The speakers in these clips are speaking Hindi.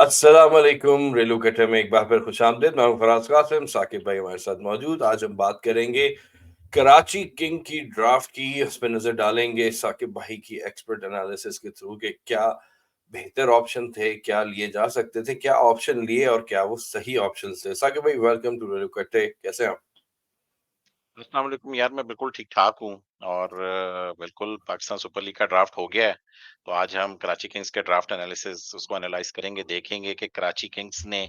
अस्सलाम वालेकुम, रेलू कट्टे में एक बार फिर खुशामदीद। मैं हूँ फराज कासिम, साकिब भाई हमारे साथ मौजूद। आज हम बात करेंगे कराची किंग की ड्राफ्ट की, उस पे नज़र डालेंगे साकिब भाई की एक्सपर्ट एनालिसिस के थ्रू कि क्या बेहतर ऑप्शन थे, क्या लिए जा सकते थे, क्या ऑप्शन लिए और क्या वो सही ऑप्शंस थे। साकिब भाई वेलकम टू रेलू कट्टे, कैसे हैं आप? अस्सलाम वालेकुम यार, मैं बिल्कुल ठीक-ठाक हूँ और बिल्कुल पाकिस्तान सुपर लीग का ड्राफ्ट हो गया है। तो आज हम कराची किंग्स के ड्राफ्ट एनालिसिस उसको एनालाइज़ करेंगे, देखेंगे कि कराची किंग्स ने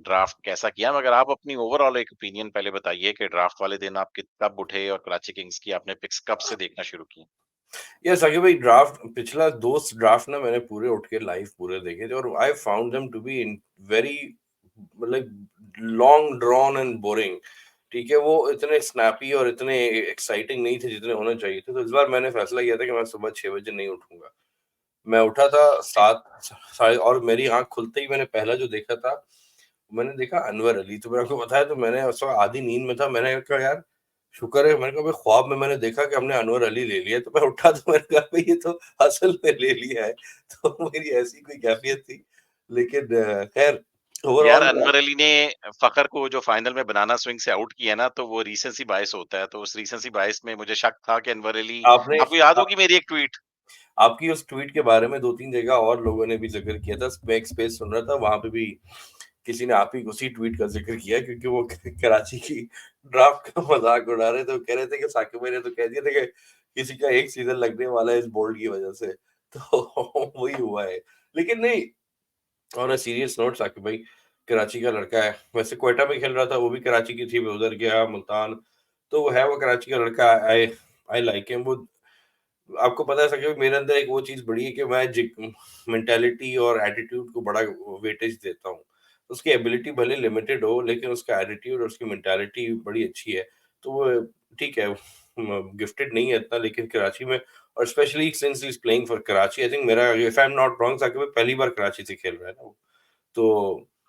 ड्राफ्ट कैसा किया। मगर आप अपनी ओवरऑल एक ओपिनियन पहले बताइए कि ड्राफ्ट वाले दिन आप कब उठे और कराची किंग्स की आपने पिक्स कब से देखना शुरू की? या साकिब भाई ड्राफ्ट पिछला 2 ड्राफ्ट ना मैंने पूरे उठ के लाइव पूरे देखे थे और I found them to be in very मतलब लॉन्ग ड्रॉन एंड बोरिंग। ठीक है, वो इतने स्नैपी और इतने एक्साइटिंग नहीं थे जितने होने चाहिए थे। तो इस बार मैंने फैसला किया था कि मैं सुबह 6 बजे नहीं उठूँगा। मैं उठा था जी। 7 साढ़े और मेरी आँख खुलते ही मैंने पहला जो देखा था, मैंने देखा अनवर अली। तो मैंने आपको बताया तो मैंने उस वक़्त आधी नींद में था। मैंने कहा यार शुक्र है, मैंने कहा भाई ख्वाब में मैंने देखा कि हमने अनवर अली ले लिया। तो मैं उठा तो मैंने कहा भाई ये तो असल में ले लिया है। तो मेरी ऐसी कोई कैफ़ियत थी। लेकिन ख़ैर यार ओवरऑल अनवर अली ने फ़खर को जो फाइनल में बनाना स्विंग से आउट किया ना, तो वो रीसेंसी बायस होता है। तो उस रीसेंसी बायस में मुझे शक था कि अनवर अली आपने आपको याद अ, होगी मेरी एक ट्वीट। आपकी उस ट्वीट के बारे में 2-3 जगह और लोगों ने भी ज़िक्र किया था। मैं एक स्पेस सुन रहा था, वहाँ पे भी किसी ने आप ही उसी ट्वीट का ज़िक्र किया क्योंकि वो कराची की ड्राफ्ट का मज़ाक उड़ा रहे थे। वो कह रहे थे कि साकिब भाई ने तो कह दिया था कि किसी का 1 सीज़न लगने वाला है इस बोल्ड की वज़ह से। तो वही हुआ है। लेकिन नहीं, on a serious note Saqib भाई कराची का लड़का है। वैसे क्वेटा में खेल रहा था, वो भी कराची की थी, वो उधर गया मुल्तान। तो वो है वो कराची का लड़का। आई आई लाइक हिम। वो आपको पता है साकिब मेरे अंदर एक वो चीज़ बड़ी है कि मैं जि मेंटालिटी और एटीट्यूड को बड़ा वेटेज देता हूँ। उसकी एबिलिटी भले लिमिटेड हो, लेकिन उसका एटीट्यूड और उसकी मेंटालिटी बड़ी अच्छी है। तो वो ठीक है, गिफ्टेड नहीं है इतना, लेकिन कराची में और specially since he is playing for Karachi, I think मेरा if I am not wrong Saqib भाई पहली बार कराची से खेल रहा है ना वो। तो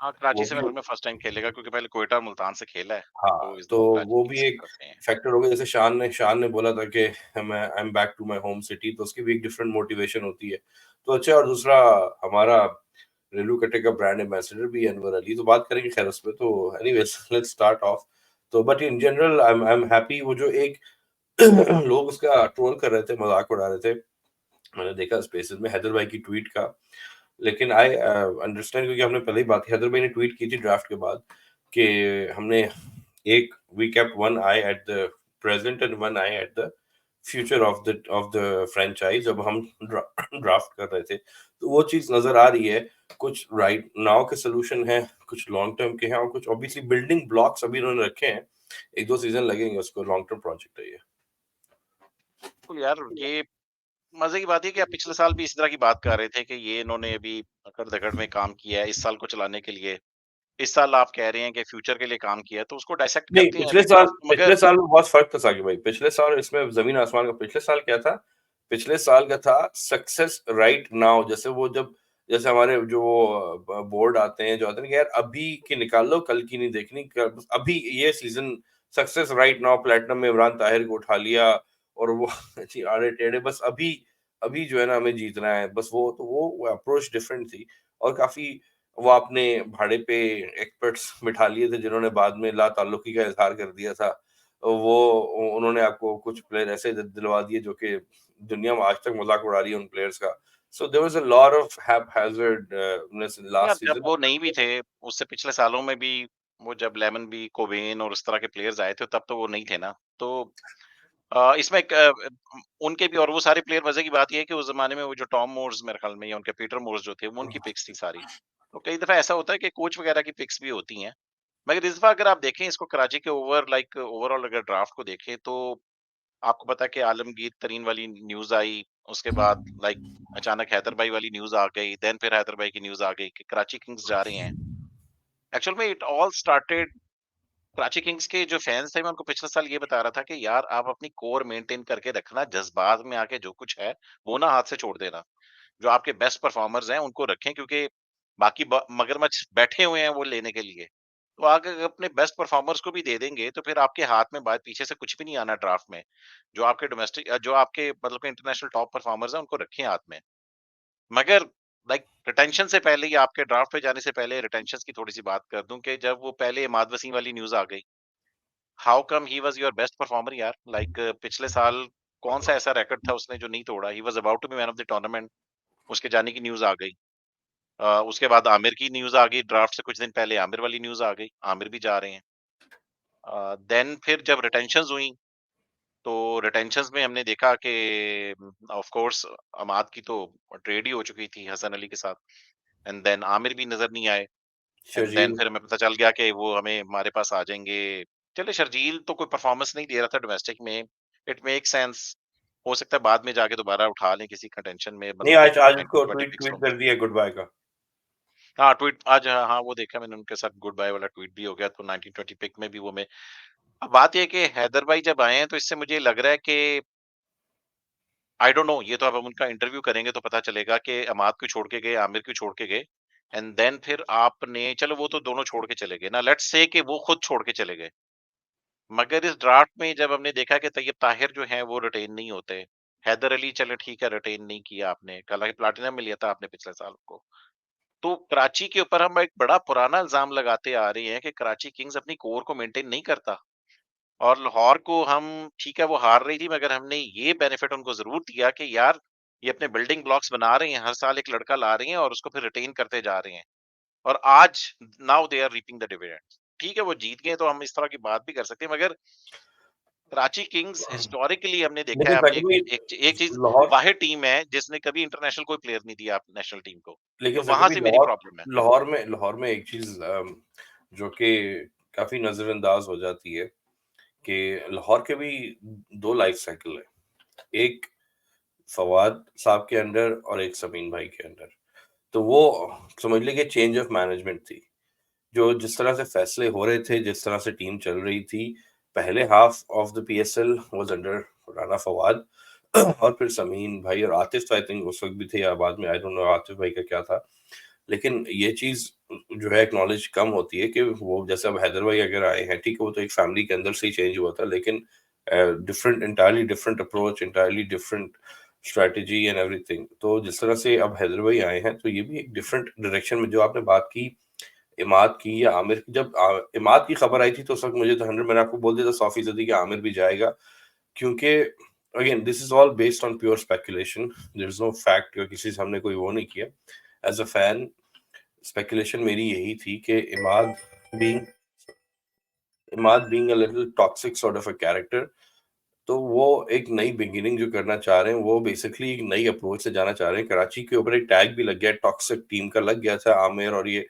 हाँ, कराची वो से भी मेरे ख्याल में फर्स्ट टाइम खेलेगा क्योंकि पहले क्वेटा और मुल्तान से खेला है, तो हाँ, इस तो वो कराची वो भी किंग्स की एक तरफ से हैं। फैक्टर हो गया। जैसे शान ने बोला था कि मैं I am back to my home city, तो उसकी भी एक डिफरेंट मोटिवेशन होती है। तो अच्छा, और दूसरा हमारा रेलू कट्टे का ब्रांड एम्बेसडर भी है अनवर अली, तो बात करेंगे खैर उस पे। तो एनीवेज़ लेट्स स्टार्ट ऑफ। तो but in general I am happy. वो जो एक लोग उसका ट्रोल कर रहे थे, मज़ाक उड़ा रहे थे। मैंने देखा स्पेसेस में हैदर भाई की ट्वीट का। लेकिन आई अंडरस्टैंड क्योंकि हमने पहले ही बात की, हैदर भाई ने ट्वीट की थी ड्राफ्ट के बाद कि हमने एक we kept one eye at the present and one eye at the future of the franchise. जब हम ड्राफ्ट कर रहे थे तो वो चीज़ नज़र आ रही है। कुछ राइट नाउ के सॉल्यूशन हैं, कुछ लॉन्ग टर्म के हैं और कुछ ऑब्वियसली बिल्डिंग ब्लॉक्स अभी उन्होंने रखे हैं। 1-2 सीज़न लगेंगे उसको, लॉन्ग टर्म प्रोजेक्ट है ये। बिल्कुल यार, ये मज़े की बात है कि आप पिछले साल भी इसी तरह की बात कर रहे थे कि ये इन्होंने अभी अकड़-धकड़ में काम किया है इस साल को चलाने के लिए। इस साल आप कह रहे हैं कि फ्यूचर के लिए काम किया है, तो उसको डाइसेक्ट नहीं, करते हैं अभी ड्राफ्ट को पिछले मगर साल में बहुत फ़र्क था साकिब भाई। पिछले साल इसमें ज़मीन आसमान का। पिछले साल क्या था? पिछले साल का था सक्सेस राइट नाउ। जैसे वो जब जैसे हमारे जो बोर्ड आते हैं, जो आते हैं कि यार अभी की निकाल लो, कल की नहीं देखनी। क अभी ये season success right now, platinum में इमरान ताहिर को उठा लिया और वो जी आड़े-टेढ़े बस अभी अभी जो है ना हमें जीतना है। बस वो अप्रोच डिफरेंट थी और काफ़ी वो आपने भाड़े पे एक्सपर्ट्स बिठा लिए थे जिन्होंने बाद में ला ताल्लुकी का इज़हार कर दिया था। वो उन्होंने आपको कुछ प्लेयर ऐसे दिलवा दिए जो कि दुनिया में आज तक मज़ाक उड़ा रही है उन प्लेयर्स का। So there was a lot of haphazardness in यार लास्ट जब सीज़न। वो नहीं भी थे, उससे पिछले सालों में भी वो जब लेमन बी, कोबेन और उस तरह के प्लेयर्स आए थे तब तो वो नहीं थे ना। तो इसमें एक उनके भी और वो सारे प्लेयर मज़े की बात ये है कि उस ज़माने में वो जो टॉम मूर्स मेरे ख़्याल में या उनके पीटर मूर्स जो थे, वो उनकी पिक्स थी सारी। तो कई दफ़ा ऐसा होता है कि कोच वग़ैरह की पिक्स भी होती हैं। मगर इस बार अगर आप देखें इसको कराची के ओवरऑल अगर ड्राफ्ट को देखें तो आपको पता है कि आलमगीर तरीन वाली न्यूज़ आई, उसके बाद अचानक हैदर भाई वाली न्यूज़ आ गई, देन फिर हैदर भाई की न्यूज़ आ गई कि कराची किंग्स जा रहे हैं। एक्चुअल में it all started Karachi Kings के जो फैन्स थे मैं उनको पिछले साल ये बता रहा था कि यार आप अपनी कोर मेंटेन करके रखना, जज़्बात में आके जो कुछ है, वो ना हाथ से छोड़ देना। जो आपके बेस्ट परफॉर्मर्स हैं उनको रखें क्योंकि बाकी मगरमच्छ बैठे हुए हैं वो लेने के लिए। तो आगे अगर अपने बेस्ट परफॉर्मर्स को भी दे देंगे तो फिर आपके हाथ में बाद पीछे से कुछ भी नहीं आना ड्राफ्ट में। जो आपके मतलब के इंटरनेशनल टॉप परफॉर्मर्स हैं उनको रखें हाथ में। मगर लाइक रिटेंशन से पहले ही आपके ड्राफ्ट पे जाने से पहले रिटेंशंस की थोड़ी-सी बात कर दूँ कि जब वो पहले इमाद वसीम वाली न्यूज़ आ गई, how come he was your best performer यार? लाइक पिछले साल कौन-सा ऐसा रिकॉर्ड था उसने जो नहीं तोड़ा? He was about to be man of the tournament, उसके जाने की न्यूज़ आ गई। उसके बाद आमिर की न्यूज़ आ गई, ड्राफ्ट से कुछ दिन पहले आमिर वाली न्यूज़ आ गई, आमिर भी जा रहे हैं। देन फिर जब रिटेंशंस हुई, तो रिटेंशंस में हमने देखा कि ऑफ कोर्स अमाद की तो ट्रेड ही हो चुकी थी हसन अली के साथ, एंड देन आमिर भी नज़र नहीं आए। And then Sharjeel. फिर हमें पता चल गया कि वो हमें हमारे पास आ जाएँगे। चलिए शर्जील तो कोई परफॉर्मेंस नहीं दे रहा था डोमेस्टिक में, इट मेक्स सेंस। हो सकता है बाद में जाके दोबारा उठा लें किसी कंटेंशन में, नहीं, मतलब कि आज आज उसको 19-20 ट्वीट पिक्स ट्वीट हो। कर दिया गुड बाय का। हाँ, ट्वीट आज, हाँ, हाँ, वो देखा मैंने, उनके साथ गुड बाय वाला ट्वीट भी हो गया, तो 19-20 पिक में भी वो मैं। अब बात ये है कि हैदर भाई जब आए हैं तो इससे मुझे लग रहा है कि आई डोंट नो, ये तो अब हम उनका इंटरव्यू करेंगे तो पता चलेगा कि अमाद क्यों छोड़ के गए, आमिर क्यों छोड़ के गए। एंड देन फिर आपने, चलो वो तो दोनों छोड़ के चले गए ना, लेट्स से कि वो खुद छोड़ के चले गए। मगर इस ड्राफ्ट में जब हमने देखा कि तैयब ताहिर जो हैं वो रिटेन नहीं होते। हैदर अली चलो ठीक है, रिटेन नहीं किया आपने, हालांकि प्लैटिनम में लिया था आपने पिछले साल को। तो कराची के ऊपर हम एक बड़ा पुराना इल्जाम लगाते आ रहे हैं कि कराची किंग्स अपनी कोर को मेंटेन नहीं करता। और लाहौर को हम, ठीक है वो हार रही थी, मगर हमने ये बेनिफिट उनको ज़रूर दिया कि यार ये अपने बिल्डिंग ब्लॉक्स बना रहे हैं, हर साल एक लड़का ला रहे हैं और उसको फिर रिटेन करते जा रहे हैं। और आज now they are reaping the dividends. ठीक है वो जीत गए तो हम इस तरह की बात भी कर सकते हैं, मगर कराची किंग्स हिस्टोरिकली हमने देखा है, लेकिन हमने सच में एक चीज़, लाहौर वाहिद टीम है जिसने कभी इंटरनेशनल कोई प्लेयर नहीं दिया नेशनल टीम को। लेकिन तो सच वहाँ में से मेरी प्रॉब्लम है। लाहौर में एक चीज़ जो कि काफ़ी नज़रअंदाज हो जाती है कि लाहौर के भी 2 लाइफ साइकिल है। एक फवाद साहब के अंडर और एक समीन भाई के अंडर। तो वो समझ लीजिए चेंज ऑफ मैनेजमेंट थी। जो जिस तरह से फैसले हो रहे थे, जिस तरह से टीम चल रही थी, पहले half of the PSL was under Rana Fawad और फिर समीन भाई और आतिफ आई थिंक उस वक़्त भी थे या बाद में, आई डोंट नो आतिफ भाई का क्या था। लेकिन ये चीज़ जो है एक्नॉलेज कम होती है कि वो जैसे अब हैदर भाई अगर आए हैं, ठीक है, वो तो एक फैमिली के अंदर से ही चेंज हुआ था, लेकिन different entirely different approach, entirely different strategy and everything. तो जिस तरह से अब हैदर भाई आए हैं, तो ये भी एक डिफरेंट डायरेक्शन में जो आपने बात की इमाद की या आमिर की, जब इमाद की खबर आई थी तो उस वक़्त मुझे तो 100 मैंने आपको बोल दिया था 100% कि आमिर भी जाएगा। क्योंकि again this is all based on pure speculation, there is no fact या किसी से हमने कोई वो नहीं किया। एज़ अ फैन स्पेकुलेशन मेरी यही थी कि being Imad being a little toxic sort of a character, तो वो एक नई बिगिनिंग जो करना चाह रहे हैं, वो बेसिकली एक नई अप्रोच से जाना चाह रहे हैं। कराची के ऊपर एक टैग भी लग गया है, टॉक्सिक टीम का लग गया था आमिर और ये,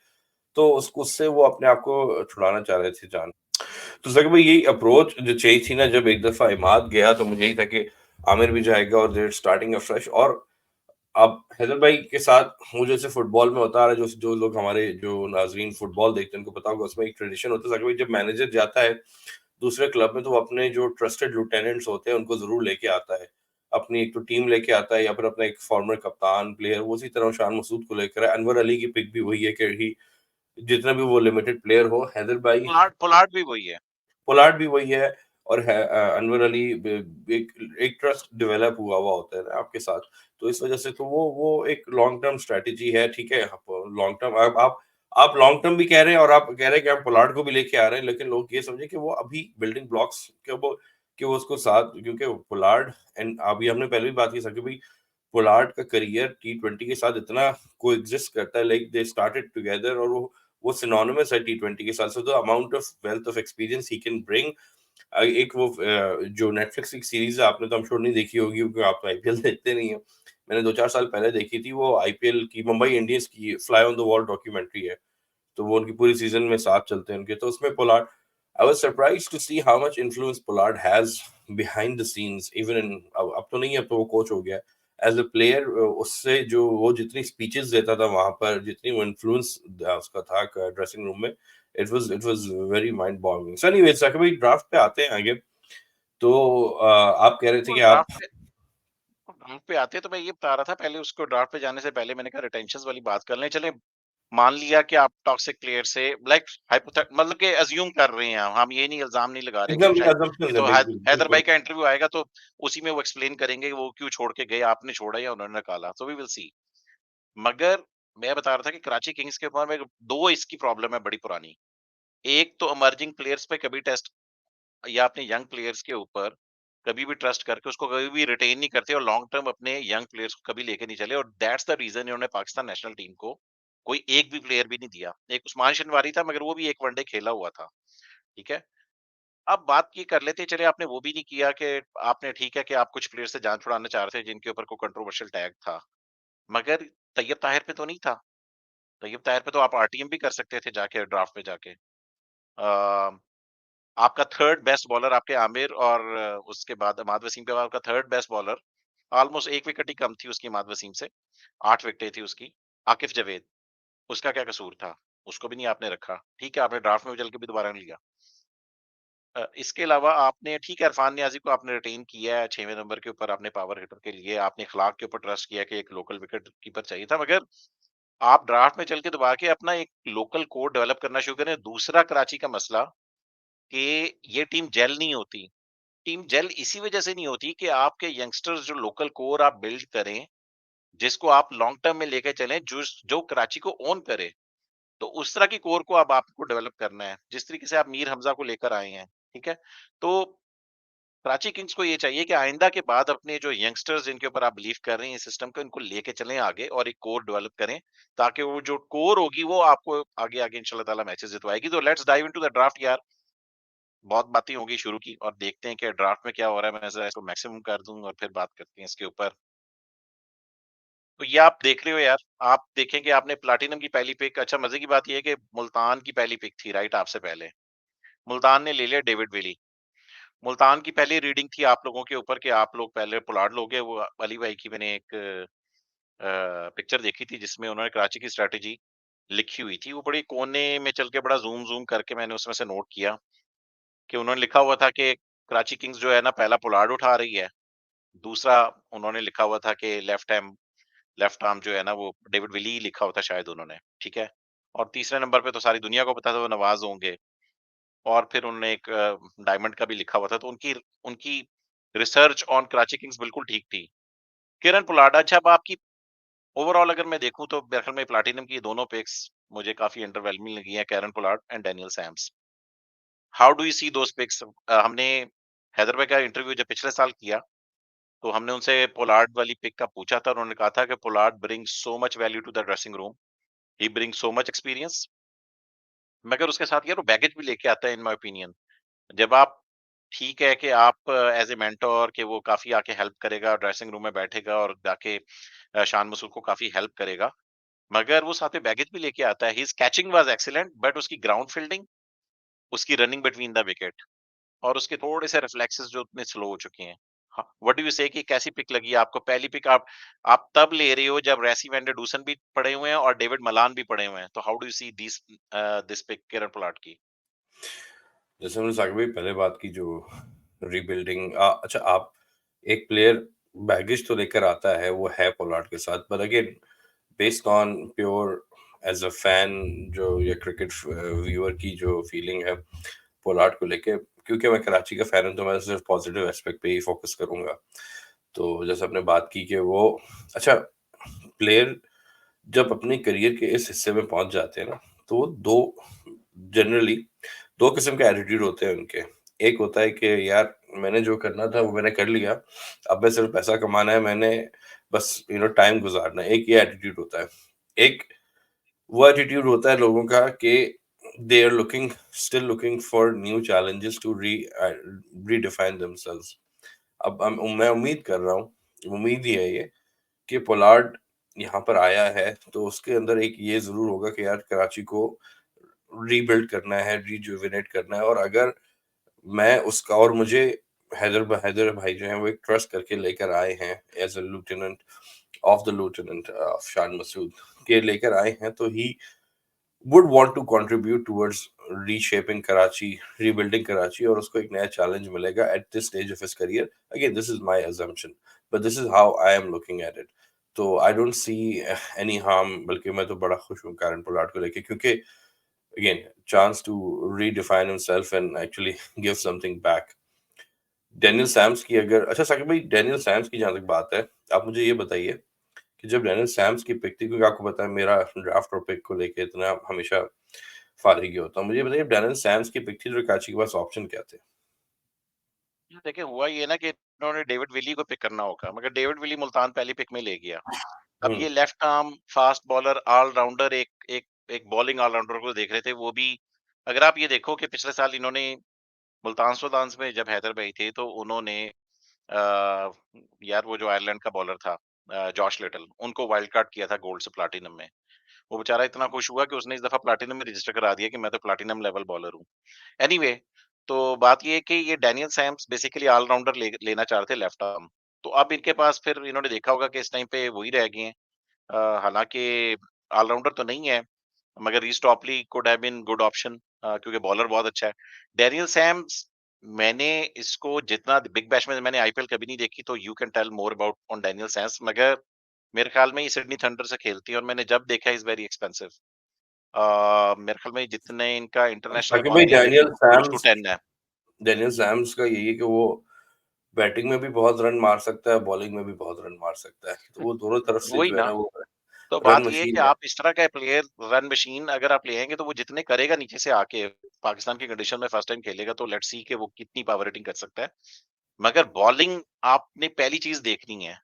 तो उसको उससे वो अपने आप को छुड़ाना चाह रहे थे जान। तो ज़ाकिर भाई यही अप्रोच जो चाहिए थी ना, जब एक दफ़ा इमाद गया तो मुझे यही था कि आमिर भी जाएगा और दे आर स्टार्टिंग अफ्रेश। और अब हैदर भाई के साथ वो जैसे फुटबॉल में होता आ रहा है, जो जो लोग हमारे जो नाज़रीन फुटबॉल देखते हैं उनको पता होगा, उसमें एक ट्रेडिशन होता है ज़ाकिर भाई, जब मैनेजर जाता है दूसरे क्लब में तो वो अपने जो ट्रस्टेड लिeutenants होते हैं उनको ज़रूर लेके आता है। अपनी एक तो टीम लेके आता है या फिर अपना एक फॉर्मर कप्तान, प्लेयर, वो उसी तरह शान मसूद को लेकर आया। अनवर अली की पिक भी वही है कि ही जितना भी वो लिमिटेड प्लेयर हो, हैदर भाई, पोलार्ड पोलार्ड भी वही है। पोलार्ड भी वही है और अनवर अली एक एक ट्रस्ट डेवलप हुआ हुआ होता है ना आपके साथ। तो इस वजह से तो वो एक लॉन्ग टर्म स्ट्रैटेजी है, ठीक है। लॉन्ग टर्म आप लॉन्ग टर्म भी कह रहे हैं और आप कह रहे हैं कि हम पोलार्ड को भी लेके आ रहे हैं, लेकिन लोग ये समझे कि वो अभी बिल्डिंग ब्लॉक्स कि वो उसको साथ, क्योंकि पोलार्ड एंड अभी हमने पहले भी बात की सकी भाई, पोलार्ड का करियर टी20 के साथ इतना कोएग्जिस्ट करता है, लाइक दे स्टार्टेड टुगेदर और वो सिनोनिमस है टी20 के साथ। So the amount of wealth of experience he can bring. एक वो जो नेटफ्लिक्स की सीरीज है, आपने तो हम श्योर नहीं देखी होगी क्योंकि आप तो आईपीएल देखते नहीं हो। मैंने 2-4 साल पहले देखी थी, वो आईपीएल की मुंबई इंडियंस की fly on the wall documentary है। तो वो उनकी पूरी सीजन में साथ चलते हैं उनके, तो उसमें Pollard, I was surprised to see how much influence Pollard has behind the scenes even in, अब तो नहीं, अब तो वो कोच हो गया है। एज अ प्लेयर उससे जो वो जितनी स्पीचेस देता था वहां पर, जितनी वो इन्फ्लुएंस उसका था ड्रेसिंग रूम में, it was very mind boggling. So anyways sir भाई ड्राफ्ट पे आते हैं आगे। तो आप कह रहे थे तो कि आप ड्राफ्ट पे आते हैं तो मैं ये बता रहा था, पहले उसको ड्राफ्ट पे जाने से पहले मैंने कहा रिटेंशंस वाली बात कर लें। चलें, मान लिया कि आप टॉक्सिक प्लेयर से, लाइक मतलब कि अज्यूम कर रहे हैं, हम ये नहीं, इल्जाम नहीं लगा रहे कि एकदम शायद, ये assumptions है, तो बिल्कुल हैदर भाई बिल्कुल। का इंटरव्यू आएगा तो उसी में वो एक्सप्लेन करेंगे कि वो क्यों छोड़ के गए, आपने छोड़ा या उन्होंने निकाला, तो वी विल सी। मगर मैं बता रहा था कि कराची किंग्स के ऊपर में 2 इसकी प्रॉब्लम है बड़ी पुरानी। एक तो इमर्जिंग प्लेयर्स पे कभी टेस्ट या अपने यंग प्लेयर्स के ऊपर कभी भी ट्रस्ट करके उसको कभी भी रिटेन नहीं करते और लॉन्ग टर्म अपने यंग प्लेयर्स को कभी लेके नहीं चले, और दैट्स द रीजन इन्होंने पाकिस्तान नेशनल टीम को कोई एक भी प्लेयर भी नहीं दिया। एक उस्मान शनवारी था, मगर वो भी एक वनडे खेला हुआ था, ठीक है। अब बात ये कर लेते हैं, चले आपने वो भी नहीं किया कि आपने, ठीक है कि आप कुछ प्लेयर से जान छुड़ाना चाह रहे थे जिनके ऊपर कोई कंट्रोवर्शियल टैग था, मगर तैयब ताहिर पे तो नहीं था। तैयब ताहिर पे तो आप आरटीएम भी कर सकते थे जाके ड्राफ्ट पे जाके। आपका थर्ड बेस्ट बॉलर आपके आमिर, और उसके बाद इमाद वसीम के बाद आपका third best bowler, almost 1 wicket ही कम थी उसकी इमाद वसीम से, 8 विकेटें थी उसकी। आकिब जावेद, उसका क्या कसूर था? उसको भी नहीं आपने रखा। ठीक है, आपने ड्राफ्ट में चल के भी दोबारा नहीं लिया। इसके अलावा आपने, ठीक है, इरफान नियाज़ी को आपने रिटेन किया है 6वें नंबर के ऊपर, आपने पावर हिटर के लिए, आपने इखलाक के ऊपर ट्रस्ट किया कि एक लोकल विकेट कीपर चाहिए था, मगर आप ड्राफ्ट में चल के दबा के अपना एक लोकल कोर डेवलप करना शुरू करें। दूसरा कराची का मसला कि ये टीम जेल नहीं होती। टीम जेल इसी वजह से नहीं होती कि आपके यंगस्टर्स जो लोकल कोर आप बिल्ड करें, जिसको आप लॉन्ग टर्म में लेके चलें, जो जो कराची को ओन करे। तो उस तरह की कोर को अब आपको डेवलप करना है, जिस तरीके से आप मीर हमजा को लेकर आए हैं, ठीक है? तो कराची किंग्स को ये चाहिए कि आइंदा के बाद अपने जो यंगस्टर्स जिनके ऊपर आप बिलीव कर रहे हैं, इस सिस्टम को, इनको लेके चलें आगे और एक कोर डेवलप करें, ताकि वो जो कोर होगी वो आपको आगे आगे इंशाल्लाह ताला मैचेस जितवाएगी। तो let's dive into the draft यार। बहुत बातें होगी शुरू की, और देखते हैं कि ड्राफ्ट में क्या हो रहा है। मैं जरा इसको मैक्सिमम कर दूं और फिर बात करते हैं इसके ऊपर। तो ये आप देख रहे हो यार, आप देखेंगे, आपने प्लाटिनम की पहली पिक, अच्छा मजे की बात ये है कि मुल्तान की पहली पिक थी राइट आपसे पहले। मुल्तान ने ले लिया डेविड विली। मुल्तान की पहली रीडिंग थी आप लोगों के ऊपर कि आप लोग पहले पुलाड़ लोगे। वो अली भाई की मैंने एक पिक्चर देखी थी जिसमें उन्होंने कराची की स्ट्रेटेजी लिखी हुई थी। वो बड़ी कोने में चल के बड़ा ज़ूम ज़ूम करके मैंने उसमें से नोट किया कि उन्होंने लिखा हुआ था कि कराची किंग्स जो है ना, पहला पुलाड़ उठा रही है। दूसरा उन्होंने लिखा हुआ था कि लेफ्ट आर्म जो है ना, वो डेविड विली लिखा होता शायद उन्होंने, ठीक है? और तीसरे नंबर पे तो सारी दुनिया को पता था वो नवाज़ होंगे। और फिर उन्होंने एक डायमंड का भी लिखा हुआ था, तो उनकी उनकी रिसर्च ऑन कराची किंग्स बिल्कुल ठीक थी। किरण पोलार्ड, अच्छा अब आपकी ओवरऑल अगर मैं देखूँ तो मेरे ख्याल में प्लैटिनम की दोनों पिक्स मुझे काफ़ी अंडरवेलमिंग लगी हैं, Kieron Pollard and Daniel Sams. How do you see those picks? हमने हैदर भाई का इंटरव्यू जब पिछले साल किया, तो हमने उनसे पोलार्ड वाली पिक का पूछा था। उन्होंने कहा था कि Pollard brings so much value to the dressing room, he brings so much experience, मगर उसके साथ यार वो बैगेज भी लेके आता है इन माय ओपिनियन। जब आप, ठीक है कि आप एज़ ए मेंटर कि वो काफ़ी आके हेल्प करेगा, ड्रेसिंग रूम में बैठेगा और जाके शान मसूद को काफ़ी हेल्प करेगा। मगर वो साथ में बैगेज भी लेके आता है। His catching was excellent, but उसकी ग्राउंड फील्डिंग, उसकी रनिंग बिटवीन द विकेट और उसके थोड़े से रिफ्लेक्सेस जो उतने स्लो हो चुके हैं। हाँ, व्हाट डू यू से कि कैसी पिक लगी आपको? पहली पिक आप तब ले रहे हो जब रेसी वैन डर डूसन भी पड़े हुए हैं और डेविड मलान भी पड़े हुए हैं। तो how do you see this pick Kieron Pollard की? जैसे हमने साकिब भाई पहले बात की जो रीबिल्डिंग अच्छा आप एक प्लेयर बैगेज तो लेकर आता है वो है पोलार्ड के साथ पर again based on pure as a fan जो या क्रिकेट व्यूअर की जो फीलिंग है पोलार्ड को लेके क्योंकि मैं कराची का फैन हूं तो मैं सिर्फ पॉजिटिव एस्पेक्ट पे ही फोकस करूंगा तो जैसे आपने बात की कि वो अच्छा प्लेयर जब अपने करियर के इस हिस्से में पहुंच जाते हैं ना तो वो दो जनरली दो किस्म के एटीट्यूड होते हैं उनके एक होता है कि यार मैंने जो करना था वो मैंने कर लिया अब मैं सिर्फ पैसा कमाना है मैंने बस टाइम गुजारना है एक ये एटीट्यूड होता है एक वो एटीट्यूड होता है लोगों का कि they are looking still looking for new challenges to redefine themselves अब मैं उम्मीद कर रहा हूँ उम्मीद ही है ये कि पोलार्ड यहाँ पर आया है तो उसके अंदर एक ये जरूर होगा कि यार कराची को रीबिल्ड करना है रिजुविनेट करना है और अगर मैं उसका और मुझे हैदर भाई जो हैं वो एक ट्रस्ट करके लेकर आए हैं as a lieutenant of the lieutenant of Shan Masood के लेकर आए हैं तो he would want to contribute towards reshaping Karachi rebuilding Karachi और उसको एक नया चैलेंज मिलेगा at this stage of his career again this is my assumption but this is how I am looking at it तो I don't see any harm बल्कि मैं तो बड़ा खुश हूँ कैरन पोलार्ड को लेके क्योंकि again chance to redefine himself and actually give something back Daniel Sam's की अगर अच्छा साकिब भाई डेनियल सैम्स की जहां तक बात है आप मुझे ये बताइए कि जब डैनियल सैम्स की पिक थी, क्योंकि आपको पता है मेरा ड्राफ्ट और पिक को लेके इतना हमेशा फारिग ही होता हूँ। मुझे ये बताइए जब डैनियल सैम्स की पिक थी तो कराची के पास ऑप्शन क्या थे? देखिए हुआ ये ना कि इन्होंने डेविड विली को पिक करना होगा, मगर डेविड विली मुल्तान पहली पिक में ले गया। अब हुँ, ये left arm fast bowler allrounder एक एक एक बॉलिंग ऑलराउंडर को देख रहे थे, वो भी अगर आप ये देखो कि पिछले साल इन्होंने मुल्तान सुल्तान्स में जब हैदर भाई थे तो उन्होंने अ, यार वो जो आयरलैंड का बॉलर था जॉश लिटल, उनको वाइल्ड कार्ड किया था गोल्ड से प्लैटिनम में। वो बेचारा इतना खुश हुआ कि उसने इस दफा प्लैटिनम में रजिस्टर करा दिया कि मैं तो प्लैटिनम लेवल बॉलर हूँ। एनीवे, तो बात ये है कि ये डैनियल सैम्स बेसिकली ऑलराउंडर लेना चाह रहे थे लेफ्ट आर्म। तो अब इनके पास फिर इन्होंने देखा होगा कि इस टाइम पे वही रह गए हैं। हालाँकि ऑलराउंडर तो नहीं है, मगर Reece Topley could have been good option क्योंकि बॉलर बहुत अच्छा है। डैनियल सैम्स मैंने इसको जितना बिग बैश में मैंने आईपीएल कभी नहीं देखी, तो you can tell more about on Daniel Sams, मगर मेरे ख्याल में ये सिडनी थंडर से खेलती है और मैंने जब देखा इज़ वेरी एक्सपेंसिव। मेरे ख्याल में जितने इनका इंटरनेशनल ताकि भाई इकोनॉमी है, वो क्लोज़ टू 10 है। डैनियल सैम्स का यही है कि वो बैटिंग में भी बहुत रन मार सकता है, बॉलिंग में भी बहुत रन मार सकता है। तो वो दोनों तरफ से वही जो है ना। ना वो तो रन बात ये है कि मशीन है। आप इस तरह का प्लेयर रन मशीन अगर आप ले आएँगे तो वो जितने करेगा नीचे से आके, पाकिस्तान की कंडीशन में फर्स्ट टाइम खेलेगा, तो लेट्स सी कि वो कितनी पावर हिटिंग कर सकता है। मगर बॉलिंग आपने पहली चीज़ देखनी है।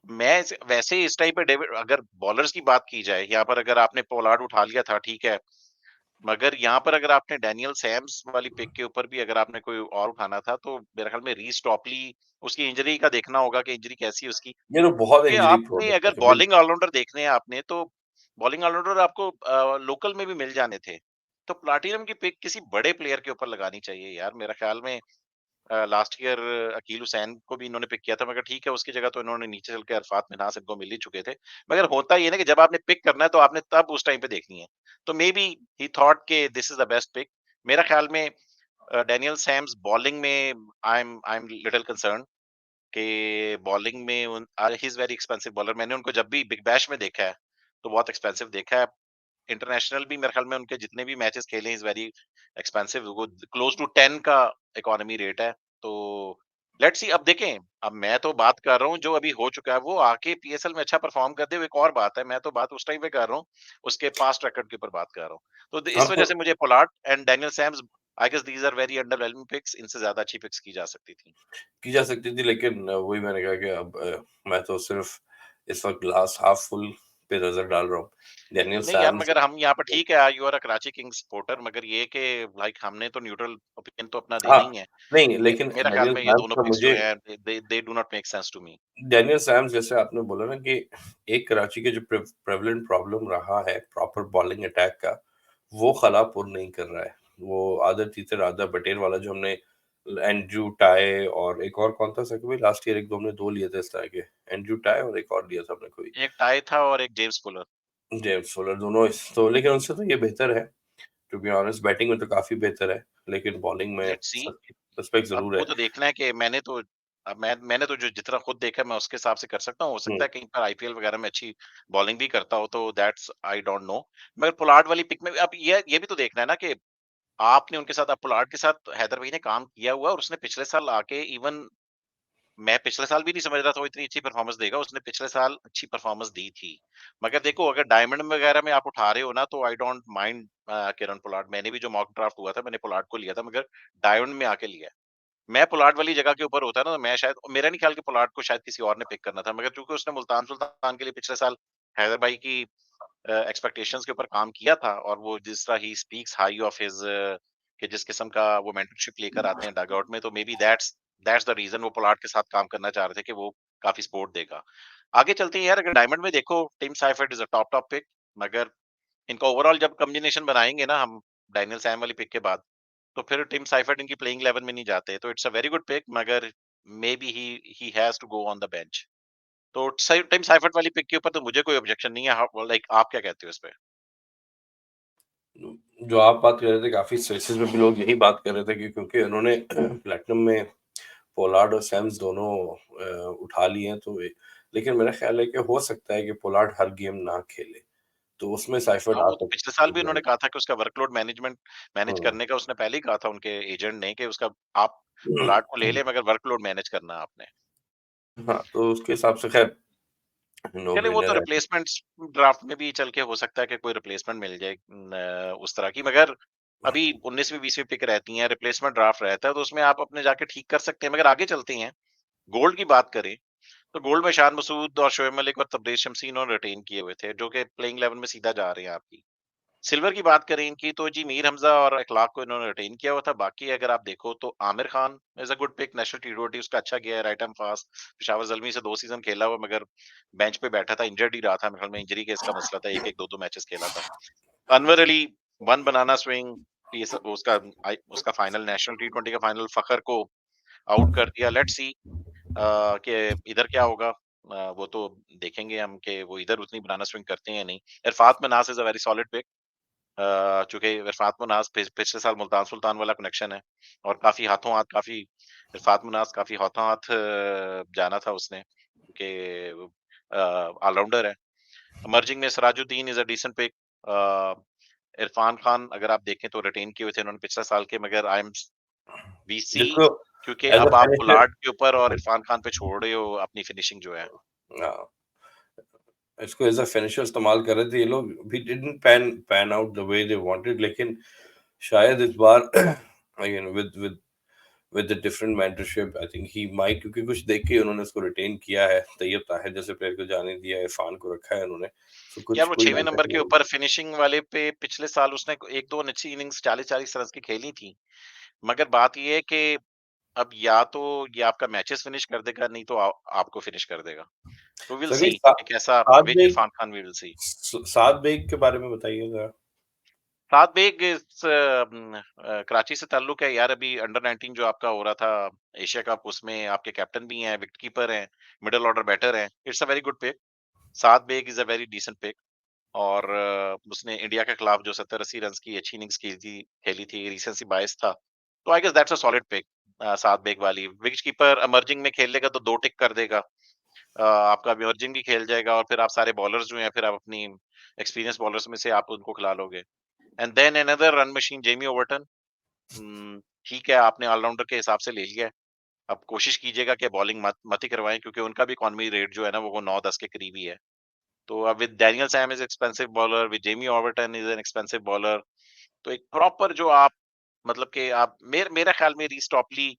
मैं वैसे इस टाइम पे डेविड अगर बॉलर्स की बात की जाए, यहाँ पर अगर आपने पोलार्ड उठा लिया था ठीक है। मगर यहाँ पर अगर आपने डैनियल सैम्स वाली पिक के ऊपर भी अगर आपने कोई और उठाना था, तो मेरे ख्याल में रीस टॉपली उसकी इंजरी का देखना होगा कि इंजरी कैसी है उसकी। ये तो बहुत कि इंजरी आपने प्रोन अगर है भाई। बॉलिंग ऑलराउंडर देखने हैं आपने, तो बॉलिंग ऑलराउंडर आपको लोकल में भी मिल जाने थे। तो प्लैटिनम की पिक किसी बड़े प्लेयर के ऊपर लगानी चाहिए यार, मेरा ख्याल में लास्ट ईयर अकील हुसैन को भी इन्होंने पिक किया था, मगर ठीक है उसकी जगह तो इन्होंने नीचे चल के अरफात मिन्हास इनको मिल ही चुके थे। मगर होता ये है ना कि जब आपने पिक करना है तो आपने तब उस टाइम पे देखनी है। तो मे बी ही थॉट के this is the best pick. मेरा ख्याल में डैनियल सैम्स बॉलिंग में आई एम लिटिल कंसर्न कि बॉलिंग में he is very expensive bowler. मैंने उनको जब भी बिग बैश में देखा है तो बहुत एक्सपेंसिव देखा है। इंटरनेशनल भी मेरे ख्याल में उनके जितने भी मैचेस खेले इज वेरी एक्सपेंसिव, वो क्लोज टू 10 का इकोनॉमी रेट है। तो लेट्स सी, अब देखें। अब मैं तो बात कर रहा हूँ जो अभी हो चुका है, वो आके पीएसएल में अच्छा परफॉर्म कर दे वो एक और बात है। मैं तो बात उस टाइम पे कर रहा हूँ, उसके पास्ट रिकॉर्ड के ऊपर बात कर रहा हूँ। तो हाँ, इस वजह तो से मुझे Pollard and Daniel Sams, I guess these are very underwhelming picks, इनसे ज्यादा अच्छी पिक्स की जा सकती थी। की जा सकती थी, लेकिन वही मैंने कहा कि अब मैं तो सिर्फ़ इस वक़्त ग्लास हाफ़ फुल पे नज़र डाल रहा हूँ। डैनियल नहीं यार, सैम्स मगर हम यहाँ पर ठीक है, you are a Karachi Kings supporter, मगर ये कि लाइक हमने तो न्यूट्रल ओपिनियन तो अपना देना हाँ, ही है। नहीं लेकिन मेरा ख्याल डैनियल में ये सैम्स दोनों का पिक्स जो मुझे है they do not make sense to me. Daniel Sams जैसे आपने बोला ना कि एक कराची के जो प्रेवलेंट प्रॉब्लम रहा है प्रॉपर बॉलिंग अटैक का, वो खला पुर नहीं कर रहा है। वो आदर तीतर आदर पटेल वाला जो हमने एंड्रयू टाई और एक और कौन था सर भाई लास्ट ईयर एक दो हमने दो लिए थे इस तरह के, एंड्रयू टाई और एक और लिया था हमने कोई एक टाई था और एक जेम्स फुलर। जेम्स फुलर दोनों तो लेकिन उनसे तो ये बेहतर है। टू बी ऑनेस्ट बैटिंग में तो काफ़ी बेहतर है, लेकिन बॉलिंग में लेट्स सी। सस्पेक्ट अब ज़रूर वो है। तो देखना है कि मैंने तो जो जितना खुद देखा है मैं उसके हिसाब से कर सकता हूँ। हो हुँ, सकता है कहीं पर आईपीएल वगैरह में अच्छी बॉलिंग भी करता हो, तो दैट्स आई डोंट नो। मगर पोलार्ड वाली पिक में अब ये भी तो देखना है ना कि आपने उनके साथ, अब पोलार्ड के साथ हैदर भाई ने काम किया हुआ है और उसने पिछले साल आके इवन, मैं पिछले साल भी नहीं समझ रहा था वो इतनी अच्छी परफॉर्मेंस देगा। उसने पिछले साल अच्छी परफॉर्मेंस दी थी। मगर देखो अगर डायमंड वगैरह में आप उठा रहे हो ना, तो I don't mind Kieron Pollard. मैंने भी जो मॉक ड्राफ्ट हुआ था मैंने पोलार्ड को लिया था, मगर डायमंड में आके लिया है। मैं पोलार्ड वाली जगह के ऊपर होता ना, तो मैं शायद, मेरा नहीं ख्याल कि पोलार्ड को शायद किसी और ने पिक करना था, मगर चूंकि उसने मुल्तान सुल्तान के लिए पिछले साल हैदर भाई की एक्सपेक्टेशंस के ऊपर काम किया था, और वो जिस तरह he speaks high of his कि जिस किस्म का वो मेंटरशिप लेकर आते हैं डगआउट में, तो maybe that's the reason वो पोलार्ड के साथ काम करना चाह रहे थे कि वो काफी सपोर्ट देगा। आगे चलते हैं यार, अगर डायमंड में देखो Tim Seifert is a top pick. मगर इनका ओवरऑल जब कॉम्बिनेशन बनाएंगे ना हम डैनियल सैम वाली पिक के बाद, तो फिर टिम साइफर्ट इनकी प्लेइंग 11 में नहीं जाते, तो it's a very good pick. मगर maybe he has to go on the bench. तो टिम साइफर्ट वाली पिक के ऊपर तो मुझे कोई ऑब्जेक्शन नहीं है। लाइक आप क्या कहते हो इस पे? जो आप बात कर रहे थे काफ़ी स्पेसेस में भी लोग यही बात कर रहे थे कि क्योंकि उन्होंने प्लैटिनम में पोलार्ड और सैम्स दोनों उठा लिए हैं तो लेकिन मेरा ख्याल है कि हो सकता है कि पोलार्ड हर गेम ना खेले, तो उसमें साइफर्ट हाँ, आ वो तो पिछले साल भी सकता उन्होंने कहा था कि उसका वर्कलोड मैनेज है। करने का उसने पहले ही कहा था उनके एजेंट ने कि उसका, आप पोलार्ड को ले हुँ। ले मगर वर्कलोड मैनेज करना आपने। हाँ, तो उसके हिसाब से ख़ैर नो चलिए वो तो ब्रेनर है। रिप्लेसमेंट्स ड्राफ्ट में भी चल के हो सकता है कि कोई रिप्लेसमेंट मिल जाए उस तरह की, मगर अभी 19वीं 20वीं पिक रहती है, रिप्लेसमेंट ड्राफ्ट रहता है, तो उसमें आप अपने जाके ठीक कर सकते हैं। मगर आगे चलते हैं, गोल्ड की बात करें, तो गोल्ड में शान मसूद और शोएब मलिक और तब्रेज़ शमसी इन्होंने रिटेन किए हुए थे, जो कि प्लेइंग 11 में सीधा जा रहे हैं आपकी। सिल्वर की बात करें इनकी, तो जी मीर हमजा और इखलाक को इन्होंने रिटेन किया हुआ था। बाकी अगर आप देखो तो Aamir Khan is a good pick, national टी20 उसका अच्छा गया है, right arm fast. Peshawar Zalmi से 2 सीज़न खेला हुआ, मगर बेंच पे बैठा था, इंजर्ड ही रहा था। मेरे ख्याल में इंजरी का इसका मसला था, 1-1, 2-2 मैचेस खेला था। अनवर अली, 1 बनाना स्विंग, पीएस उसका फाइनल नेशनल टी20 का फाइनल फ़खर को आउट कर दिया। लेट्स सी कि इधर क्या होगा। वो तो देखेंगे हम कि वो इधर उतनी बनाना स्विंग करते हैं या नहीं। Arafat Minhas is a very solid pick. चूँकि इरफात मुनाज़ पिछले साल मुल्तान सुल्तान वाला कनेक्शन है, और काफ़ी हाथों-हाथ काफ़ी इरफात मुनाज़ काफ़ी हाथों-हाथ जाना था उसने, क्योंकि ऑलराउंडर है। इमर्जिंग में Sirajuddin is a decent pick. Uh, Irfan Khan अगर आप देखें तो रिटेन किए हुए थे उन्होंने पिछले साल के, मगर वी सी, जिसको क्योंकि एज़ अ अब आप फिनिशर। पोलार्ड के ऊपर और इरफान खान पे छोड़ रहे हो अपनी फिनिशिंग जो है। हाँ, इसको एज़ अ फिनिशर इस्तेमाल कर रहे थे ये लोग, भी didn't pan pan out the way they wanted, लेकिन शायद इस बार again with the different mentorship I think he might, क्योंकि कुछ देख के उन्होंने उसको रिटेन किया है। तैयब ताहिर जैसे प्लेयर को जाने दिया है, इरफान को रखा है उन्होंने, सो यार कुछ वो कोई 6वें नाटक नंबर के नहीं ऊपर होगा। फिनिशिंग वाले पे पिछले साल उसने 1-2 अच्छी इनिंग्स 40-40 रन्स की खेली थी। मगर बात ये है कि अब या तो ये आपका मैचेस फिनिश कर देगा, नहीं तो आपको फिनिश कर देगा। तो विल सो अगर सी कि कैसा Saad which Baig Irfan Khan we will see. Saad Baig के बारे में बताइए जरा। साथ में एक कराची से ताल्लुक है यार। अभी अंडर 19 जो आपका हो रहा था एशिया कप, उसमें आपके कैप्टन भी हैं, विकेट कीपर हैं, मिडल ऑर्डर बैटर हैं। It's a very good pick. साथ Baig is a very decent pick. और उसने इंडिया के खिलाफ जो 70-80 रन की अच्छी इनिंग्स खेली थी, रिसेंसी बायस था। तो I guess that's a solid pick. साथ बेग वाली विकेट कीपर इमर्जिंग में खेल लेगा तो 2 टिक कर देगा। आपका इमर्जिंग भी खेल जाएगा, और फिर आप सारे बॉलर्स जो हैं फिर आप अपनी एक्सपीरियंस बॉलर्स में से आप उनको खिला लोगे। And then another run machine Jamie Overton. ठीक है, आपने ऑलराउंडर के हिसाब से ले लिया है। अब कोशिश कीजिएगा कि बॉलिंग मत ही करवाएँ, क्योंकि उनका भी इकॉनमी रेट जो है ना वो 9-10 के करीब ही है। तो अब with Daniel Sam is expensive bowler, with Jamie Overton is an expensive bowler. तो एक प्रॉपर जो आप मतलब कि आप मेरा ख्याल में रीस टॉपली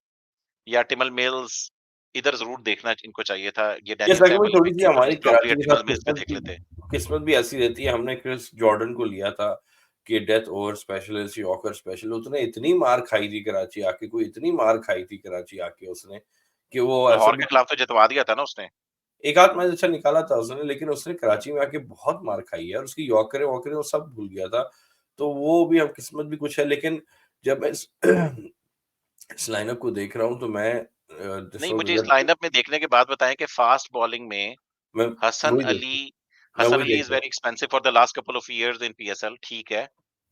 या टिमल मिल्स इधर ज़रूर देखना इनको चाहिए था। ये ये डैनियल सच सैम में वाली पिक थोड़ी-सी थी तो हमारी रीस टॉपली या कराची के साथ टिमल मिल्स पे देख लेते। किस्मत भी ऐसी रहती है। हमने क्रिस जॉर्डन को लिया था कि death over specialist, yorker special, उसने इतनी मार खाई थी कराची आके, कोई इतनी मार खाई थी कराची आके उसने, कि वो ऐसा लाहौर भी के खिलाफ तो जितवा दिया था ना उसने। एक आध मैच अच्छा निकाला था उसने, लेकिन उसने कराची में आके बहुत मार खाई है, और उसकी यॉर्करें-वॉर्करें वो सब भूल गया था। तो वो भी अब किस्मत भी कुछ है, लेकिन जब मैं इस इस लाइनअप को देख रहा हूँ तो मैं दिस नहीं, वाज़ मुझे इस अगर लाइनअप में देखने के बाद बताएँ कि फास्ट बॉलिंग में मैं हसन वही देख अली मैं हसन वही अली देख इज़ रहा very expensive for the last couple of years in PSL, ठीक है।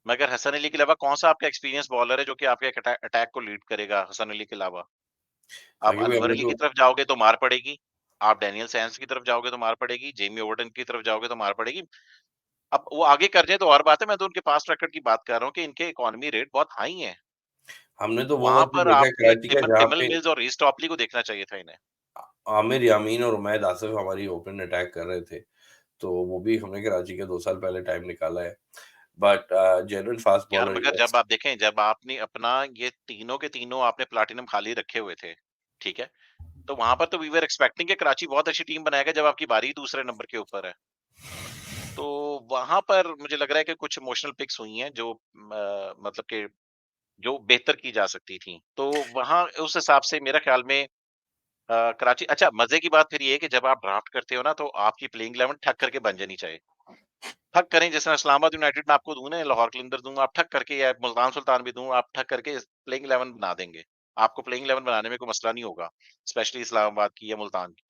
मगर हसन अली के अलावा कौन-सा आपका एक्सपीरियंस बॉलर है जो कि आपके अटैक को लीड करेगा हसन अली के अलावा? था आप कि अनवर हमने अली की तो तरफ जाओगे तो मार पड़ेगी, आप डैनियल सैम्स की तरफ जाओगे तो मार पड़ेगी, जेमी ओवर्टन की तरफ जाओगे तो मार पड़ेगी। अब वो आगे कर जाएँ तो और बात है, मैं तो उनके पास्ट रिकॉर्ड की बात कर रहा हूँ कि इनके इकॉनमी रेट बहुत हाई हैं। हमने तो वो वहाँ वक़्त भी पर देखा है आपने कराची का जहाँ टिमल पे मिल्स और रीस टॉपली को देखना चाहिए था इन्हें। आमिर यामीन और उमैद आसिफ हमारी ओपन अटैक कर रहे थे। तो वो भी हमने कराची का 2 साल पहले टाइम निकाला है। बट जेन्युइन फास्ट यार बॉलर, मगर यस। जब आप देखें, जब आपने अपना ये तीनों के तीनों आपने प्लैटिनम खाली रखे हुए थे, ठीक है? तो वहाँ पर तो वी वर एक्सपेक्टिंग कि कराची बहुत अच्छी टीम बनाएगा जब आपकी बारी दूसरे नंबर के ऊपर है। तो वहाँ पर मुझे लग रहा है कि कुछ इमोशनल पिक्स हुई हैं जो मतलब कि जो बेहतर की जा सकती थी। तो वहाँ उस हिसाब से मेरा ख्याल में कराची अच्छा मज़े की बात फिर ये है कि जब आप ड्राफ्ट करते हो ना तो आपकी प्लेइंग 11 ठक करके बन जानी चाहिए। ठक करें, जैसे इस्लामाबाद यूनाइटेड में आपको दूँ ना, लाहौर कलिंदर दूँ, आप ठक करके, या मुल्तान सुल्तान भी दूँ, आप ठक करके प्लेइंग 11 बना देंगे। आपको प्लेइंग 11 बनाने में कोई मसला नहीं होगा, स्पेशली इस्लामाबाद की या मुल्तान की।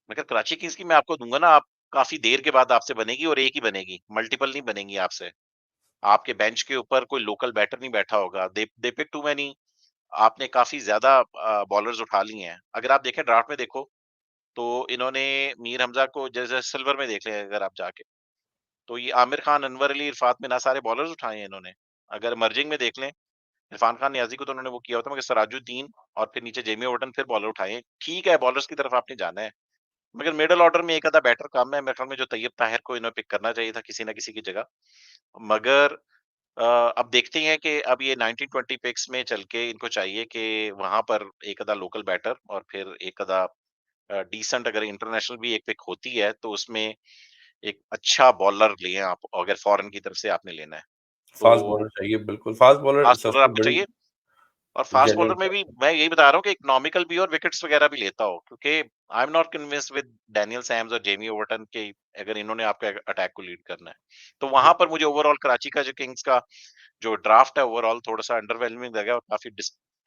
मगर कराची किंग्स की मैं आपको दूँगा ना, आप काफ़ी देर के बाद आपसे बनेगी, और एक ही बनेगी, मल्टीपल नहीं बनेंगी आपसे। आपके बेंच के ऊपर कोई लोकल बैटर नहीं बैठा होगा। दे पिक टू मैनी। आपने काफ़ी ज़्यादा बॉलर्स उठा लिए हैं। अगर आप देखें ड्राफ्ट में देखो, तो इन्होंने मीर हमज़ा को जैसे सिल्वर में देख लें अगर आप जाके, तो ये आमिर खान, अनवर अली, इरफात मियां सारे बॉलर्स उठाए हैं इन्होंने। अगर मर्जिंग में देख लें, इरफान खान नियाज़ी को तो उन्होंने वो किया होता, मगर सिराजुद्दीन और फिर नीचे जेमी ओवर्टन फिर बॉलर उठाए हैं। ठीक है, बॉलर्स की तरफ आपने जाना है, मगर मिडल ऑर्डर में एक आधा बैटर कम है, मेरे ख्याल में जो तैयब ताहिर को इन्हें पिक करना चाहिए था किसी न किसी की जगह। मगर अब देखते हैं कि अब ये 19-20 पिक्स में चल के इनको चाहिए कि वहाँ पर एक आधा लोकल बैटर और फिर एक आधा डिसेंट अगर इंटरनेशनल भी एक पिक होती है, तो उसमें एक अच्छा बॉलर लें आप, अगर फॉरेन की तरफ से आपने लेना है। फास्ट तो बॉलर चाहिए, बिल्कुल, फास्ट बॉलर फास्ट बॉलर सबसे आपको बड़ी चाहिए और फास्ट जेन्युइन बॉलर में भी बात है। मैं यही बता रहा हूँ कि इकोनॉमिकल भी और विकेट्स वगैरह भी लेता हो, क्योंकि आई am not convinced with Daniel Sams और जेमी ओवर्टन के, अगर इन्होंने आपके अटैक को लीड करना है। तो वहां पर मुझे ओवरऑल कराची का जो किंग्स का जो ड्राफ्ट है ओवरऑल थोड़ा-सा अंडरवेलमिंग लगा और काफ़ी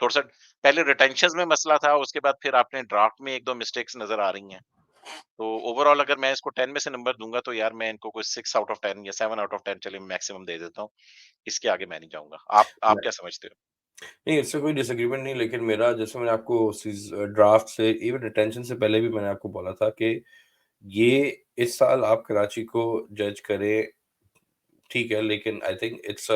थोड़ा-सा पहले रिटेंशंस में मसला था, उसके बाद फिर आपने ड्राफ्ट में 1-2 मिस्टेक्स नज़र आ रही हैं। तो ओवरऑल अगर मैं इसको 10 में से नंबर दूँगा तो यार मैं इनको कोई 6 आउट ऑफ 10 या 7 आउट ऑफ 10 चलिए मैक्सिमम दे देता हूँ। इसके आगे मैं नहीं जाऊँगा। आप मैं क्या समझते हो? नहीं, इससे कोई डिसएग्रीमेंट नहीं, लेकिन मेरा जैसे मैंने आपको ड्राफ्ट से इवन रिटेंशन से पहले भी मैंने आपको बोला था कि ये इस साल आप कराची को जज करें, ठीक है, लेकिन I think it's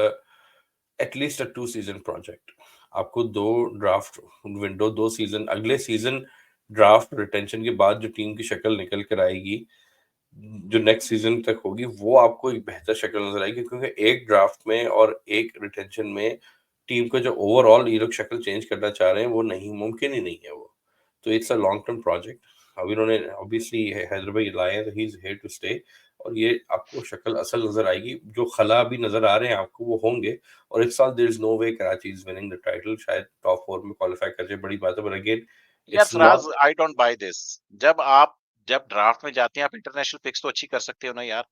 at least a 2 season project. आपको 2 ड्राफ्ट विंडो, 2 सीज़न, अगले सीज़न ड्राफ्ट रिटेंशन के बाद जो टीम की शक्ल निकल कर आएगी, जो नेक्स्ट सीज़न तक होगी, वो आपको एक बेहतर शक्ल नज़र आएगी, क्योंकि एक ड्राफ्ट में और एक रिटेंशन में टीम का जो ओवरऑल ये लोग शक्ल चेंज करना चाह रहे हैं, वो नहीं, मुमकिन ही नहीं है वो। तो it's a long term project. अब इन्होंने ऑब्वियसली हैदर भाई लाए हैं, तो he is here to stay, और ये आपको शक्ल असल नज़र आएगी। जो खला अभी नज़र आ रहे हैं आपको, वो होंगे, और इस साल there is no way Karachi is winning the title. शायद टॉप 4 में क्वालीफाई कर जाए, बड़ी बात है, बट अगेन यार it's Faraz, not. I don't buy this. जब ड्राफ्ट में जाते हैं आप इंटरनेशनल पिक्स तो अच्छी कर सकते हो ना यार।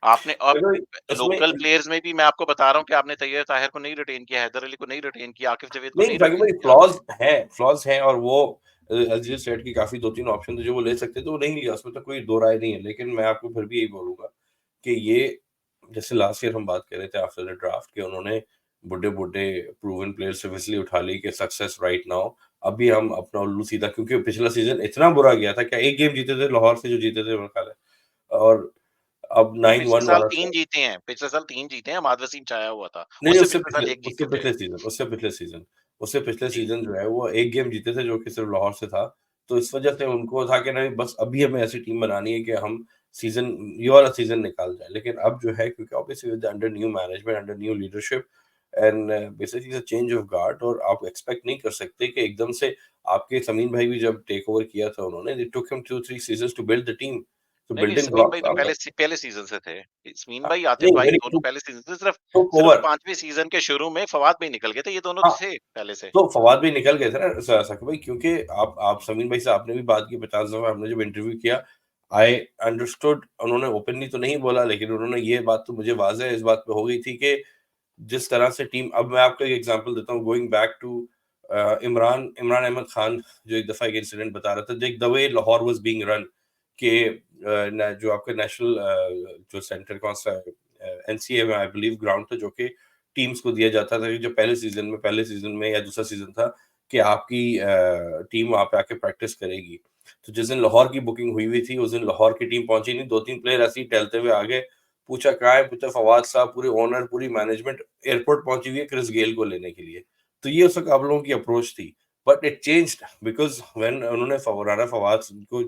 आपने अब देखो, लोकल इसमें प्लेयर्स में भी मैं आपको बता रहा हूँ कि आपने तैयब ताहिर को नहीं रिटेन किया, हैदर अली को नहीं रिटेन किया, आकिब जावेद को नहीं, नहीं साकिब रिटेन भाई, किया। फ्लॉज़ हैं, और वो एज़ यू सेड कि काफ़ी 2-3 ऑप्शन थे जो वो ले सकते थे, वो नहीं लिया, उसमें तो कोई दो राय नहीं है। लेकिन मैं आपको फिर भी यही बोलूँगा कि ये, जैसे लास्ट ईयर हम बात कर रहे थे आफ्टर द ड्राफ्ट, कि उन्होंने बुड्ढे-बुड्ढे प्रूवन प्लेयर्स से इसलिए उठा ली कि सक्सेस राइट नाउ। अभी हम अपना उल्लू सीधा, क्योंकि पिछला सीज़न इतना बुरा गया था, क्या 1 गेम जीते थे लाहौर से, जो जीते थे मेरे ख्याल है, और अब नहीं, 9-1 वाला था। पिछले साल 3 जीते हैं, माद वसीम छाया हुआ था। नहीं, उससे पिछले साल 1 उससे जीते थे। पिछले सीज़न, उससे पिछले जी, सीज़न जो है वो 1 गेम जीते थे, जो कि सिर्फ़ लाहौर से था। तो इस वज़ह से उनको था कि नहीं, बस अभी हमें ऐसी टीम बनानी है कि हम सीज़न, ये वाला सीज़न निकाल जाएँ। लेकिन अब जो है, क्योंकि obviously with under new management, under new leadership and basically a change of guard, और आप एक्सपेक्ट नहीं कर सकते कि एकदम से आपके समीम भाई भी जब टेक ओवर किया था उन्होंने, it took him 2-3 seasons to build the team. तो नहीं, बिल्डिंग समीम ब्लॉक्स भाई तो आप पहले सीज़न से थे। समीम भाई, आतिफ नहीं, भाई मेरी दोनों टूक पहले सीज़न से, सिर्फ टूक सिर्फ ओवर। 5वें सीज़न के शुरू में फवाद भाई निकल गए थे, ये दोनों तो हाँ। थे पहले से। तो फवाद भी निकल गए थे ना, साकिब भाई, क्योंकि आप समीर भाई से आपने भी बात की 50 दफा, हमने जब इंटरव्यू किया, आई अंडरस्टूड, उन्होंने ओपनली तो नहीं बोला, लेकिन उन्होंने ये बात तो मुझे वाज़ेह इस बात पे हो गई थी कि जिस तरह से टीम, अब मैं आपको एक एग्जांपल देता हूँ, going back to Imran Imran Ahmed Khan, जो एक दफा एक इंसिडेंट बता रहा था, देख the way Lahore was being run, के जो आपका नेशनल जो सेंटर कौन सा है, एनसीए में आई बिलीव ग्राउंड था, जो कि टीम्स को दिया जाता था, कि जो पहले सीजन में या दूसरा सीजन था, कि आपकी टीम वहाँ पे आके प्रैक्टिस करेगी। तो जिस दिन लाहौर की बुकिंग हुई थी, उस दिन लाहौर की टीम पहुंची नहीं, 2-3 प्लेयर ऐसे ही टहलते हुए आ गए। पूछा कहाँ है, पूछा फवाद साहब, पूरे ओनर, पूरी मैनेजमेंट एयरपोर्ट पहुंची हुई है क्रिस गेल को लेने के लिए। तो ये उस वक्त आप लोगों की अप्रोच थी, but it changed because when उन्होंने राणा फवाद को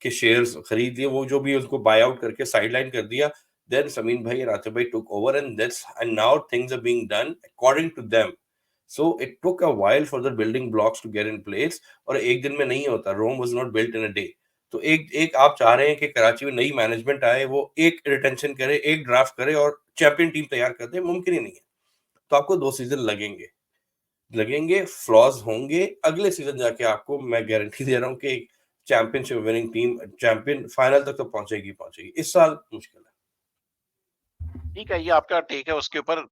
के शेयर्स खरीद लिए, वो जो भी उसको बाय आउट करके साइडलाइन कर दिया, देन समीन भाई and आतिफ भाई took over, and now things are being done according to them. So it took a while for the building blocks to get in place, और एक दिन में नहीं होता, Rome was not built in a day. तो एक एक आप चाह रहे हैं कि कराची में नई मैनेजमेंट आए, वो एक रिटेंशन करे, एक ड्राफ्ट करे और चैंपियन टीम तैयार कर दे, मुमकिन ही नहीं है। तो आपको 2 सीज़न लगेंगे, फ्लॉज़ होंगे, अगले सीज़न जाके आपको मैं गारंटी दे रहा हूँ कि championship winning team, champion final तक तो पहुँचेगी। इस साल मुश्किल है। ठीक है, ये आपका टेक है उसके ऊपर।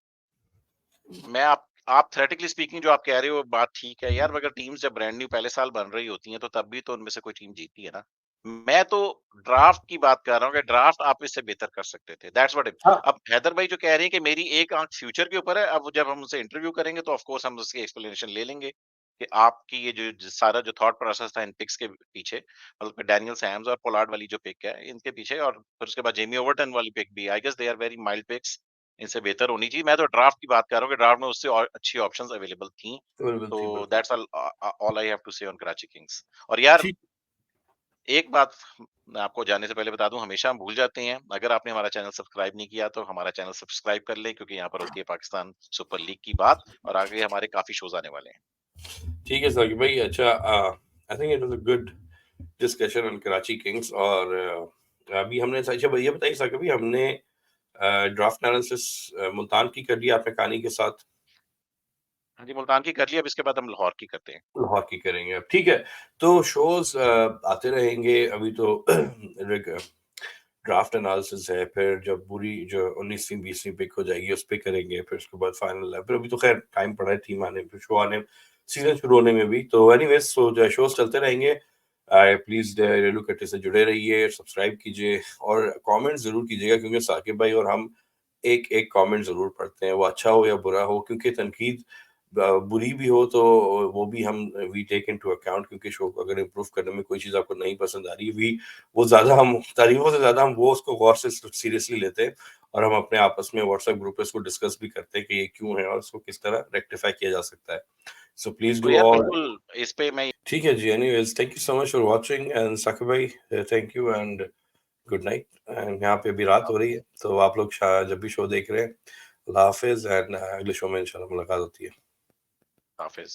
मैं आप थ्योरेटिकली स्पीकिंग जो आप कह रहे हो बात ठीक है यार, मगर टीम्स जब ब्रांड न्यू पहले साल बन रही होती हैं तो तब भी तो उनमें से कोई टीम जीतती है ना। मैं तो ड्राफ्ट की बात कर रहा हूँ कि ड्राफ्ट आप इससे बेहतर कर सकते थे, दैट्स व्हाट इट। हाँ, अब हैदर भाई जो कह रहे हैं कि मेरी एक आंख फ्यूचर के ऊपर है, अब जब हम उनसे इंटरव्यू करेंगे तो ऑफ कोर्स हम उसकी एक्सप्लेनेशन ले लेंगे कि आपकी ये सारा जो थॉट प्रोसेस था इन पिक्स के पीछे, मतलब डैनियल सैम्स और पोलार्ड वाली जो पिक है इनके पीछे, और फिर उसके बाद जेमी ओवर्टन वाली पिक भी, I guess they are very mild picks, इनसे बेहतर होनी चाहिए। मैं तो ड्राफ्ट की बात कर रहा हूँ कि ड्राफ्ट में उससे और अच्छी ऑप्शंस अवेलेबल थी। अवेलेबल तो थी, बिल्कुल। That's all, all I have to say on Karachi Kings. और यार ठीक। एक बात मैं आपको जाने से पहले बता दूँ, हमेशा हम भूल जाते हैं। अगर आपने हमारा चैनल सब्सक्राइब नहीं किया तो हमारा चैनल सब्सक्राइब कर लें, क्योंकि यहाँ पर होती है पाकिस्तान सुपर लीग की बात, और आगे हमारे काफ़ी शोज़ आने वाले हैं। ठीक है साकिब भाई, अच्छा I think it was a good discussion on Karachi Kings. और अभी हमने अच्छा भैया बताइए साकिब भाई, हमने ड्राफ्ट एनालिसिस मुल्तान की कर लिया आपने कहानी के साथ। हाँ जी, मुल्तान की कर ली, अब इसके बाद हम लाहौर की करते हैं। लाहौर की करेंगे अब, ठीक है। तो शोज आते रहेंगे। अभी तो ड्राफ्ट एनालिसिस है, फिर जब पूरी जो 19वीं 20वीं पिक हो जाएगी उस पे करेंगे, फिर उसके बाद फाइनल है, फिर अभी तो खैर टाइम पड़ा है टीम आने, फिर शो आने, सीजन शुरू होने में भी। तो एनीवेज, सो जो शोज चलते रहेंगे। प्लीज रेलू कट्टे से जुड़े रहिए, सब्सक्राइब कीजिए और कमेंट जरूर कीजिएगा, क्योंकि साकिब भाई और हम एक एक कमेंट जरूर पढ़ते हैं, वो अच्छा हो या बुरा हो, क्योंकि तनकीद बुरी भी हो तो वो भी हम वी टेक इनटू अकाउंट, क्योंकि शो को अगर इम्प्रूव करने में कोई चीज़ आपको नहीं पसंद आ रही, वी वो ज़्यादा हम तारीफों से ज़्यादा हम वो उसको गौर से सीरियसली लेते हैं, और हम अपने आपस में व्हाट्सएप ग्रुप पे इसको डिस्कस भी करते हैं कि ये क्यों है और इसको किस तरह रेक्टिफाई किया जा सकता है। सो प्लीज तो डू यार ऑल। बिल्कुल, इस पे मैं ठीक है जी, anyways thank you so much for watching, and Saqib भाई thank you and good night. And यहाँ पे अभी रात हो रही है, तो आप लोग जब भी शो देख रहे हैं, अल्लाह हाफिज, एंड अगले शो में इंशाल्लाह मुलाकात होती है। हाफ़िज़।